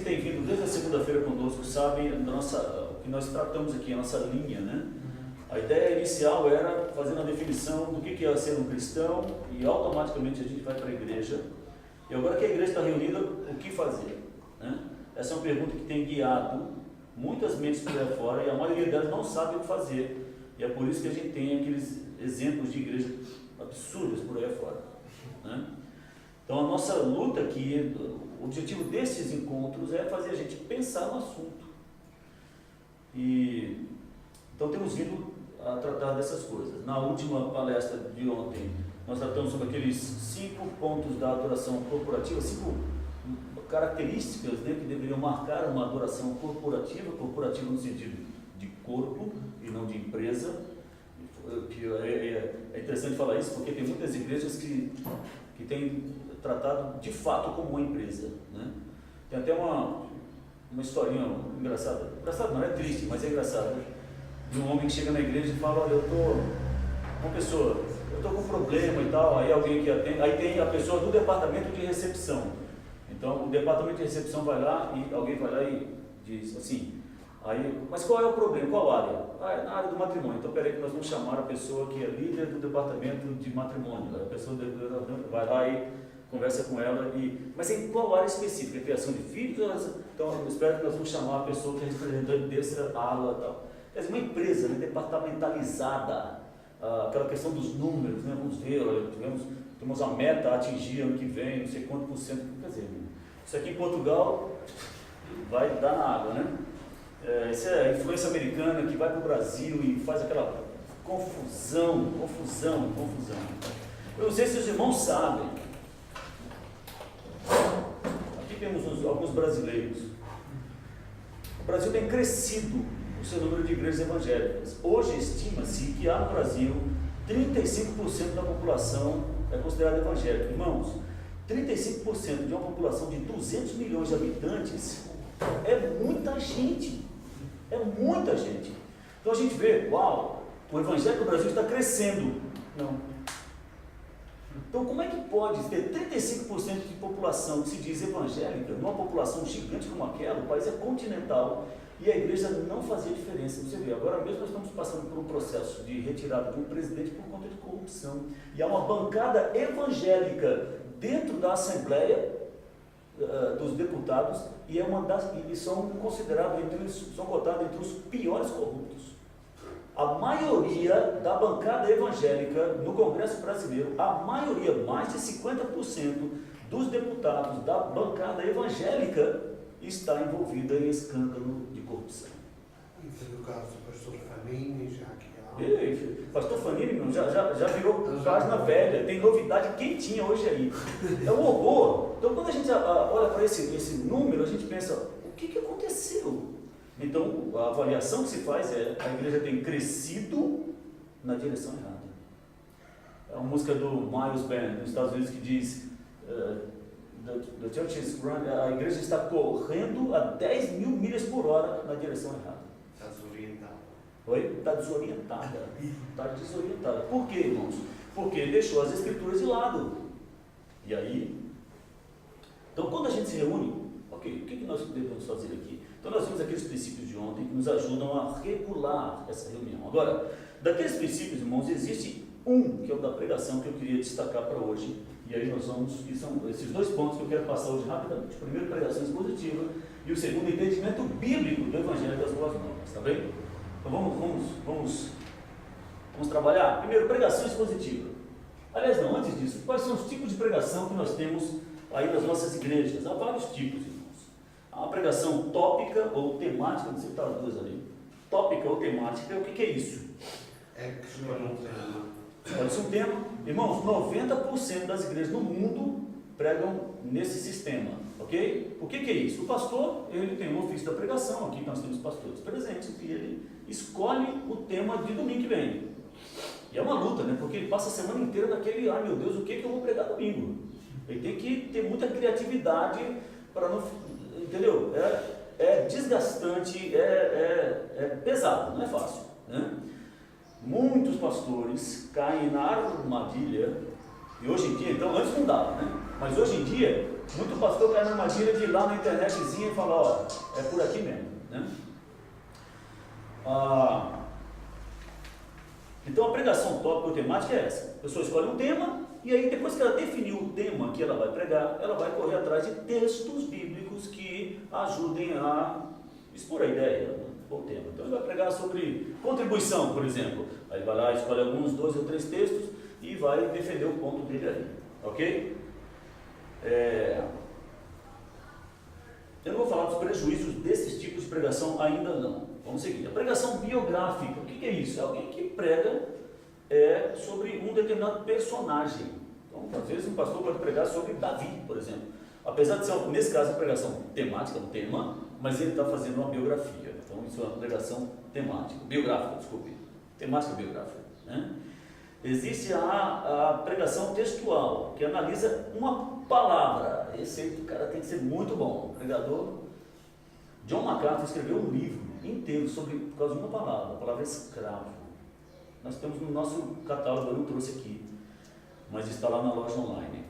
têm vindo desde a segunda-feira conosco sabem o que nós tratamos aqui, a nossa linha, né? A ideia inicial era fazer uma definição do que é ser um cristão e automaticamente a gente vai para a igreja. E agora que a igreja está reunida, o que fazer? Né? Essa é uma pergunta que tem guiado muitas mentes por aí fora e a maioria delas não sabe o que fazer. E é por isso que a gente tem aqueles exemplos de igreja absurdas por aí fora. Né? Então a nossa luta aqui, o objetivo desses encontros é fazer a gente pensar no assunto. Então temos vindo a tratar dessas coisas. Na última palestra de ontem, nós tratamos sobre aqueles 5 pontos da adoração corporativa, 5 características, né, que deveriam marcar uma adoração corporativa no sentido de corpo e não de empresa. É interessante falar isso porque tem muitas igrejas que têm tratado de fato como uma empresa. Né? Tem até uma historinha engraçada, não é triste, mas é engraçada, de um homem que chega na igreja e fala: olha, eu estou com um problema e tal. Aí alguém que atende, aí tem a pessoa do departamento de recepção. Então o departamento de recepção vai lá e alguém vai lá e diz assim: aí, mas qual é o problema? Qual área? É na área do matrimônio. Então peraí que nós vamos chamar a pessoa que é líder do departamento de matrimônio. A pessoa vai lá e conversa com ela mas em qual área específica? Criação de filhos? Então eu espero que nós vamos chamar a pessoa que é representante dessa ala e tal. Quer dizer, uma empresa, né, departamentalizada, aquela questão dos números, né, vamos ver, olha, temos a meta a atingir ano que vem, não sei quanto por cento, quer dizer, isso aqui em Portugal vai dar na água, né? Essa é a influência americana que vai para o Brasil e faz aquela confusão. Eu não sei se os irmãos sabem, aqui temos alguns brasileiros. O Brasil tem crescido o seu número de igrejas evangélicas. Hoje estima-se que há no Brasil 35% da população é considerada evangélica. Irmãos, 35% de uma população de 200 milhões de habitantes é muita gente. É muita gente. Então a gente vê, uau, o evangelho do Brasil está crescendo. Não. Então como é que pode ter 35% de população que se diz evangélica, numa população gigante como aquela, o país é continental, e a igreja não fazia diferença? Você vê, agora mesmo nós estamos passando por um processo de retirada de um presidente por conta de corrupção. E há uma bancada evangélica dentro da Assembleia dos Deputados e são considerados, são cotados entre os piores corruptos. A maioria da bancada evangélica no Congresso Brasileiro, a maioria, mais de 50% dos deputados da bancada evangélica está envolvida em escândalo de corrupção. Isso é do caso do pastor Fanini, já que pastor Fanini já virou página velha, tem novidade quentinha hoje aí. É um horror. Então quando a gente olha para esse número, a gente pensa, o que aconteceu? Então a avaliação que se faz é: a igreja tem crescido na direção errada. É uma música do Miles Band, dos Estados Unidos, que diz: the church is run, a igreja está correndo a 10 mil milhas por hora na direção errada. Está desorientada. Oi? Está desorientada. Está desorientada. Por quê, irmãos? Porque deixou as escrituras de lado. E aí? Então, quando a gente se reúne, ok, o que nós devemos fazer aqui? Então, nós vimos aqueles princípios de ontem que nos ajudam a regular essa reunião. Agora, daqueles princípios, irmãos, existe um, que é o da pregação, que eu queria destacar para hoje. E aí nós vamos, que são esses 2 pontos que eu quero passar hoje rapidamente. O primeiro, pregação expositiva, e o segundo, entendimento bíblico do Evangelho das Boas Novas, tá bem? Então vamos trabalhar. Primeiro, pregação expositiva. Aliás, não, antes disso, quais são os tipos de pregação que nós temos aí nas nossas igrejas? Há vários tipos, irmãos. Há uma pregação tópica ou temática, não sei se está as duas ali. Tópica ou temática, o que é isso? É que escolhe um tema. Pode ser um tema. Irmãos, 90% das igrejas no mundo pregam nesse sistema, ok? O que é isso? O pastor, ele tem o ofício da pregação, aqui nós temos pastores presentes, e ele escolhe o tema de domingo que vem. E é uma luta, né? Porque ele passa a semana inteira naquele, ai meu Deus, o que eu vou pregar domingo? Ele tem que ter muita criatividade para não, entendeu? É desgastante, é pesado, não é fácil, né? Muitos pastores caem na armadilha E hoje em dia, então, antes não dava, né? Mas hoje em dia, muito pastor cai na armadilha de ir lá na internetzinha e falar, ó, é por aqui mesmo, né? Então a pregação tópica ou temática é essa. A pessoa escolhe um tema e aí depois que ela definiu o tema que ela vai pregar, ela vai correr atrás de textos bíblicos que ajudem a expor a ideia, o tema. Então ele vai pregar sobre contribuição, por exemplo. Aí vai lá, escolhe alguns 2 ou 3 textos e vai defender o ponto dele ali, ok? Eu não vou falar dos prejuízos desses tipos de pregação ainda não. Vamos seguir. A pregação biográfica, o que é isso? É alguém que prega sobre um determinado personagem. Então, às vezes um pastor pode pregar sobre Davi, por exemplo. Apesar de ser, nesse caso, a pregação temática, um tema, mas ele está fazendo uma biografia. Então, isso é uma pregação biográfica, temática biográfica, né? Existe a pregação textual, que analisa uma palavra. Esse aí, o cara tem que ser muito bom. O pregador John MacArthur escreveu um livro inteiro por causa de uma palavra, a palavra escravo. Nós temos no nosso catálogo, eu não trouxe aqui, mas está lá na loja online.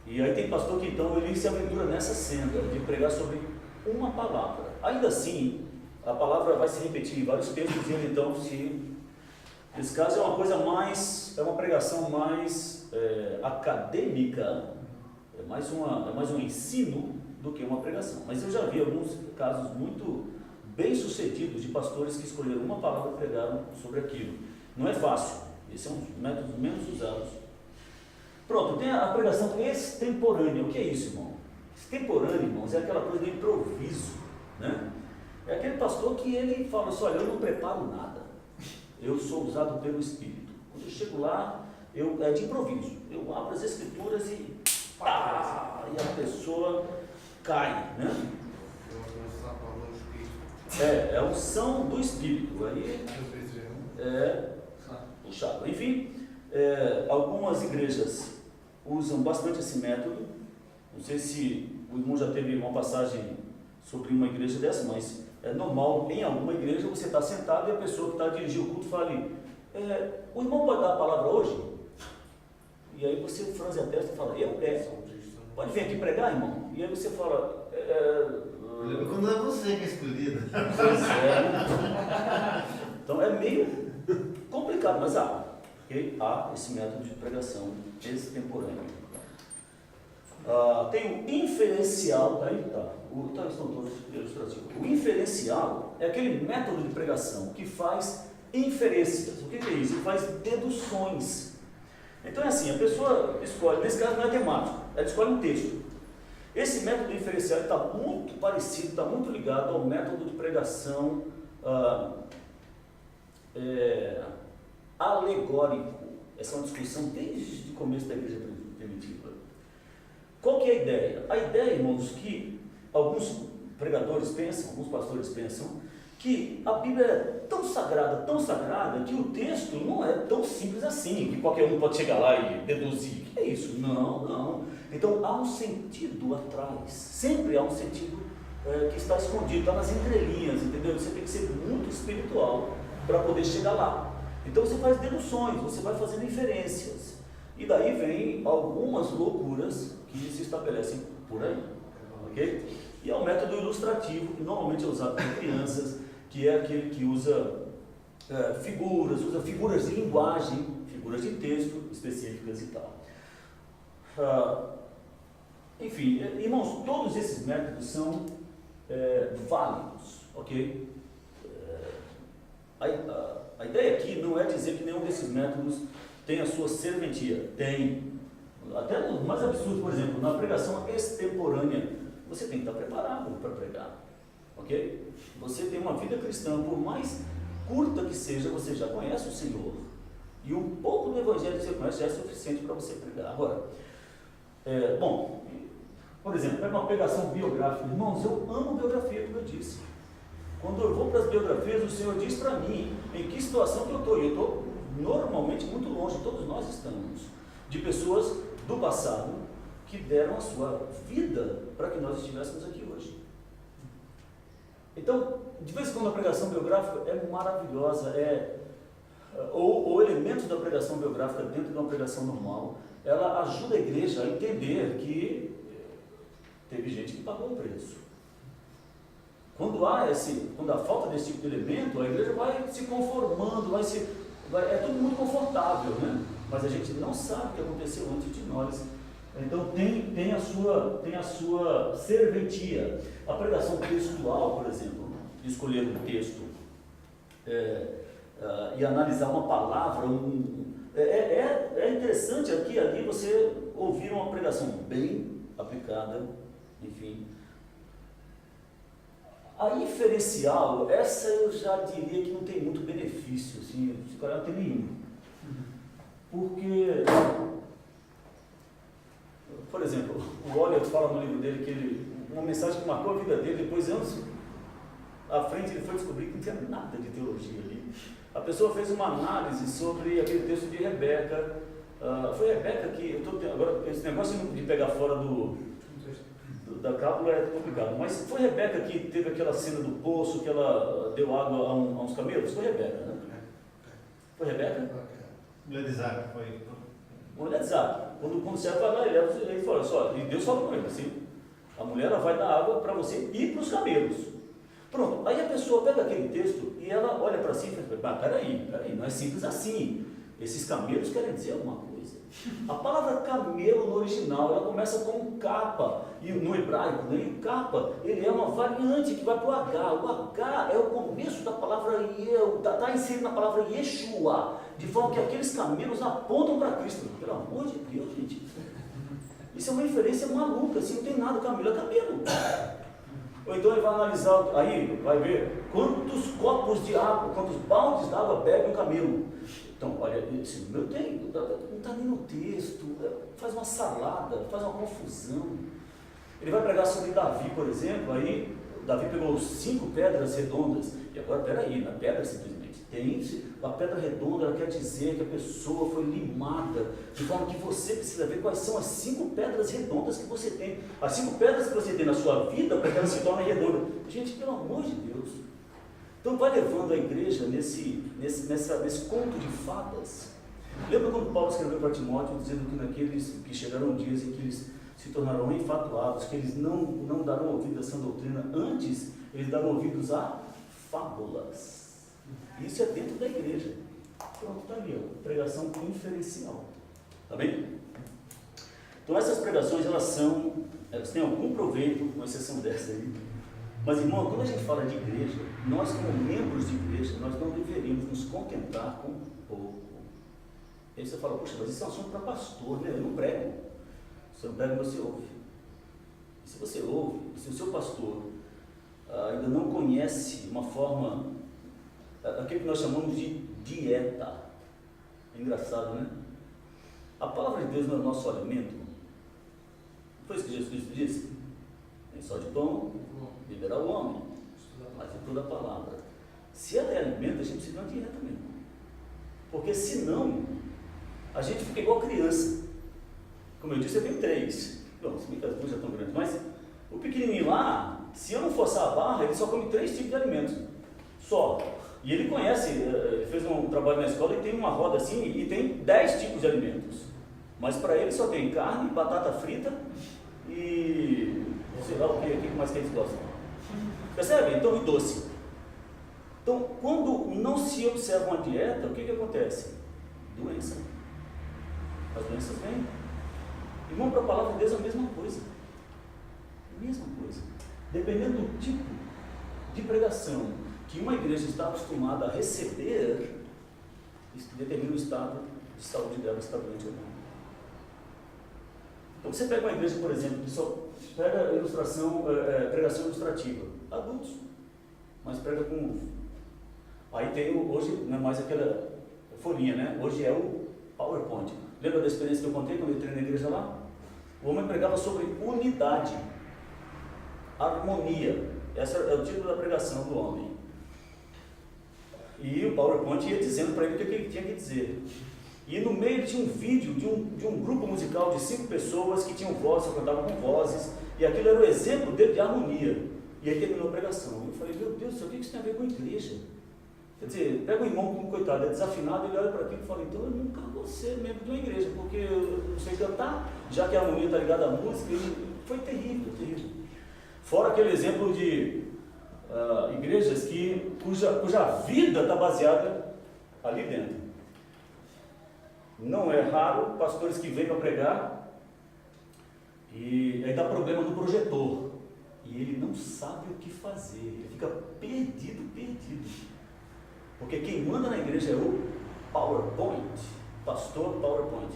E aí tem pastor que então ele se aventura nessa senda de pregar sobre uma palavra. Ainda assim, a palavra vai se repetir em vários textos e ele então nesse caso é uma pregação mais acadêmica, é mais um ensino do que uma pregação. Mas eu já vi alguns casos muito bem sucedidos de pastores que escolheram uma palavra e pregaram sobre aquilo. Não é fácil, esses são os métodos menos usados. Pronto, tem a pregação extemporânea. O que é isso, irmão? Extemporâneo, irmãos, é aquela coisa do improviso, né? É aquele pastor que ele fala assim, olha, eu não preparo nada, eu sou usado pelo Espírito. Quando eu chego lá, é de improviso, eu abro as escrituras e a pessoa cai, né? É a unção do Espírito, aí puxado. Enfim, algumas igrejas usam bastante esse método. Não sei se o irmão já teve uma passagem sobre uma igreja dessa, mas é normal, em alguma igreja, você está sentado e a pessoa que está dirigindo o culto fala ali, o irmão pode dar a palavra hoje? E aí você franze a testa e fala, pode vir aqui pregar, irmão? E aí você fala, quando não é você que é escolhido. Então é meio complicado, mas há esse método de pregação extemporânea. Tem o inferencial, aí está, estão todos ilustrativos. O inferencial é aquele método de pregação que faz inferências. O que é isso? Ele faz deduções. Então é assim, a pessoa escolhe, nesse caso não é temático, ela escolhe um texto. Esse método inferencial está muito parecido, está muito ligado ao método de pregação alegórico. Essa é uma discussão desde o começo da igreja primitiva. Qual que é a ideia? A ideia, irmãos, que alguns pregadores pensam, alguns pastores pensam, que a Bíblia é tão sagrada, que o texto não é tão simples assim, que qualquer um pode chegar lá e deduzir. O que é isso? Não. Então há um sentido atrás, sempre há um sentido que está escondido, está nas entrelinhas, entendeu? Você tem que ser muito espiritual para poder chegar lá. Então você faz deduções, você vai fazendo inferências, e daí vem algumas loucuras que se estabelecem por aí, ok? E é um método ilustrativo, que normalmente é usado por crianças, que é aquele que usa figuras de linguagem, figuras de texto específicas e tal. Enfim, irmãos, todos esses métodos são válidos, ok? A ideia aqui não é dizer que nenhum desses métodos tem a sua serventia. Tem. Até no mais absurdo, por exemplo, na pregação extemporânea, você tem que estar preparado para pregar, ok? Você tem uma vida cristã, por mais curta que seja, você já conhece o Senhor. E um pouco do Evangelho que você conhece já é suficiente para você pregar. Agora, por exemplo, é uma pregação biográfica. Irmãos, eu amo biografia, como eu disse. Quando eu vou para as biografias, o Senhor diz para mim em que situação que eu estou. E eu estou normalmente muito longe, todos nós estamos, de pessoas do passado que deram a sua vida para que nós estivéssemos aqui hoje. Então, de vez em quando a pregação biográfica é maravilhosa, ou elementos da pregação biográfica dentro de uma pregação normal, ela ajuda a igreja a entender que teve gente que pagou o preço. Quando há falta desse tipo de elemento, a igreja vai se conformando, é tudo muito confortável, né? Mas a gente não sabe o que aconteceu antes de nós. Então tem a sua serventia. A pregação textual, por exemplo, escolher um texto e analisar uma palavra, é interessante aqui e ali você ouvir uma pregação bem aplicada, enfim. A inferencial, essa eu já diria que não tem muito benefício, assim, se calhar não tem nenhum. Porque, por exemplo, o Oliver fala no livro dele que uma mensagem que marcou a vida dele, depois anos à frente ele foi descobrir que não tinha nada de teologia ali. A pessoa fez uma análise sobre aquele texto de Rebeca. Foi Rebeca que, agora esse negócio de pegar fora da cábula é complicado, mas foi Rebeca que teve aquela cena do poço, que ela deu água a uns camelos? Foi Rebeca, né? Foi Rebeca? Mulher de Isaac foi. Mulher de Isaac. Quando o servo vai lá, ele fala só, e Deus fala com ele assim: a mulher ela vai dar água para você e para os camelos. Pronto, aí a pessoa pega aquele texto e ela olha para si e fala: peraí, não é simples assim. Esses camelos querem dizer alguma coisa. A palavra camelo no original, ela começa com capa, e no hebraico, né? E capa, ele é uma variante que vai para o H. O H é o começo da palavra, está inserido na palavra Yeshua, de forma que aqueles camelos apontam para Cristo. Pelo amor de Deus, gente. Isso é uma inferência maluca, assim, não tem nada, camelo é camelo. Ou então ele vai analisar, aí vai ver quantos copos de água, quantos baldes d'água bebe um camelo. Então, olha, esse número tem, não está nem no texto, faz uma salada, faz uma confusão. Ele vai pregar sobre Davi, por exemplo, aí Davi pegou 5 pedras redondas, e agora, peraí, na pedra simplesmente, a pedra redonda, ela quer dizer que a pessoa foi limada, de forma que você precisa ver quais são as 5 pedras redondas que você tem, as 5 pedras que você tem na sua vida, para que ela se torne redonda. Gente, pelo amor de Deus. Então vai levando a igreja nesse conto de fadas. Lembra quando Paulo escreveu para Timóteo, dizendo que naqueles que chegarão dias em que eles se tornarão enfatuados, que eles não darão ouvido a essa doutrina, antes eles darão ouvidos a fábulas. Isso é dentro da igreja. Pronto, está ali, ó, pregação inferencial. Tá bem? Então essas pregações, elas têm algum proveito, com exceção dessa aí. Mas, irmão, quando a gente fala de igreja, nós como membros de igreja, nós não deveríamos nos contentar com pouco. Aí você fala: poxa, mas isso é um assunto para pastor, né? Eu não prego. Você não prega, você ouve. E se você ouve, se o seu pastor ainda não conhece uma forma, aquilo que nós chamamos de dieta. É engraçado, né? A palavra de Deus não é o nosso alimento. Não foi isso que Jesus Cristo disse? Nem só de pão viverá o homem, mas de toda a palavra. Se ela é alimento, a gente precisa de uma dieta mesmo. Porque senão, a gente fica igual criança. Como eu disse, eu tenho 3. Bom, se bem que as duas já estão grandes, mas o pequenininho lá, se eu não forçar a barra, ele só come 3 tipos de alimentos. Só. E ele conhece, ele fez um trabalho na escola e tem uma roda assim, e tem 10 tipos de alimentos. Mas para ele só tem carne, batata frita e sei lá o que mais que eles gostam. Percebe? Então, e doce. Então, quando não se observa uma dieta, o que acontece? Doença. As doenças vêm. Irmão, para a palavra de Deus é a mesma coisa. Mesma coisa. Dependendo do tipo de pregação que uma igreja está acostumada a receber, isso determina o estado de saúde dela, se está doente ou não. Então, você pega uma igreja, por exemplo, que só prega pregação ilustrativa, adultos, mas prega com... Aí tem hoje, não é mais aquela folhinha, né? Hoje é o PowerPoint. Lembra da experiência que eu contei quando eu entrei na igreja lá? O homem pregava sobre unidade, harmonia. Esse é o título da pregação do homem. E o PowerPoint ia dizendo para ele o que ele tinha que dizer. E no meio tinha um vídeo de um grupo musical de 5 pessoas que tinham vozes, cantavam com vozes, e aquilo era o exemplo dele de harmonia. E aí terminou a pregação. Eu falei: meu Deus do céu, o que isso tem a ver com a igreja? Quer dizer, pega o irmão como coitado, é desafinado, ele olha para aquilo e fala, então eu nunca vou ser membro de uma igreja, porque eu não sei cantar, já que a harmonia está ligada à música, e foi terrível, terrível. Fora aquele exemplo de igrejas cuja vida está baseada ali dentro. Não é raro pastores que vêm para pregar e aí dá problema no projetor e ele não sabe o que fazer, ele fica perdido. Porque quem manda na igreja é o PowerPoint, pastor PowerPoint.